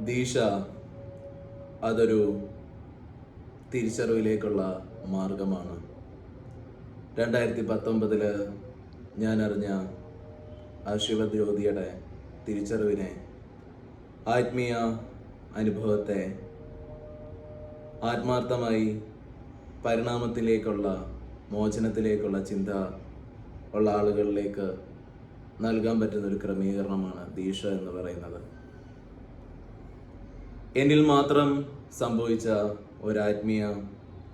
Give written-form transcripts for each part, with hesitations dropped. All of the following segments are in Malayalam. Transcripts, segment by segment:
ദീക്ഷ അതൊരു തിരിച്ചറിവിലേക്കുള്ള മാർഗമാണ്. 2019 ഞാൻ അറിഞ്ഞ ആ ശിവജ്യോതിയുടെ തിരിച്ചറിവിനെ, ആത്മീയ അനുഭവത്തെ ആത്മാർത്ഥമായി പരിണാമത്തിലേക്കുള്ള, മോചനത്തിലേക്കുള്ള ചിന്ത ഉള്ള ആളുകളിലേക്ക് നൽകാൻ പറ്റുന്നൊരു ക്രമീകരണമാണ് ദീക്ഷ എന്ന് പറയുന്നത്. എന്നിൽ മാത്രം സംഭവിച്ച ഒരാത്മീയ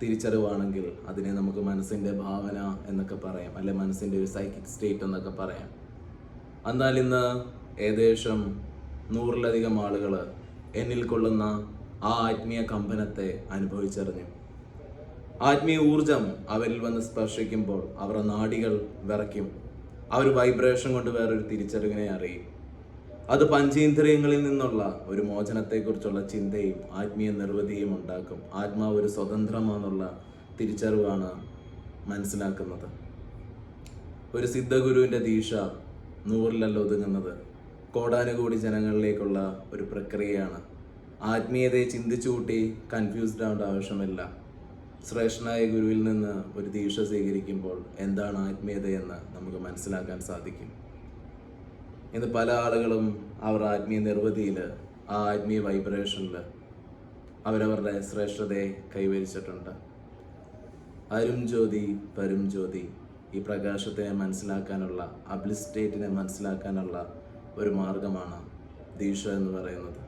തിരിച്ചറിവാണെങ്കിൽ അതിനെ നമുക്ക് മനസ്സിൻ്റെ ഭാവന എന്നൊക്കെ പറയാം, അല്ലെ മനസ്സിൻ്റെ ഒരു സൈക്കിക് സ്റ്റേറ്റ് എന്നൊക്കെ പറയാം. എന്നാൽ ഇന്ന് ഏകദേശം 100-ലധികം ആളുകൾ എന്നിൽ കൊള്ളുന്ന ആ ആത്മീയ കമ്പനത്തെ അനുഭവിച്ചറിഞ്ഞു. ആത്മീയ ഊർജം അവരിൽ വന്ന് സ്പർശിക്കുമ്പോൾ അവരുടെ നാഡികൾ വിറയ്ക്കും. ആ ഒരു വൈബ്രേഷൻ കൊണ്ട് വേറൊരു തിരിച്ചറിവിനെ അറിയും. അത് പഞ്ചേന്ദ്രിയങ്ങളിൽ നിന്നുള്ള ഒരു മോചനത്തെക്കുറിച്ചുള്ള ചിന്തയും ആത്മീയ നിർവൃതിയും ഉണ്ടാക്കും. ആത്മാവ് ഒരു സ്വതന്ത്രമാണെന്നുള്ള തിരിച്ചറിവാണ് മനസ്സിലാക്കുന്നത്. ഒരു സിദ്ധഗുരുവിൻ്റെ ദീക്ഷ 100-ലല്ല ഒതുങ്ങുന്നത്. കോടാനുകൂടി ജനങ്ങളിലേക്കുള്ള ഒരു പ്രക്രിയയാണ്. ആത്മീയതയെ ചിന്തിച്ചു കൂട്ടി കൺഫ്യൂസ്ഡ് ആവേണ്ട ആവശ്യമില്ല. ശ്രേഷ്ഠനായ ഗുരുവിൽ നിന്ന് ഒരു ദീക്ഷ സ്വീകരിക്കുമ്പോൾ എന്താണ് ആത്മീയതയെന്ന് നമുക്ക് മനസ്സിലാക്കാൻ സാധിക്കും. ഇന്ന് പല ആളുകളും അവരുടെ ആത്മീയ നിർവൃതിയിൽ, ആ ആത്മീയ വൈബ്രേഷനിൽ അവരവരുടെ ശ്രേഷ്ഠതയെ കൈവരിച്ചിട്ടുണ്ട്. അരും ജ്യോതി പരും ജ്യോതി, ഈ പ്രകാശത്തിനെ മനസ്സിലാക്കാനുള്ള, ആ ബ്ലിസ് സ്റ്റേറ്റിനെ മനസ്സിലാക്കാനുള്ള ഒരു മാർഗമാണ് ദീക്ഷ എന്ന് പറയുന്നത്.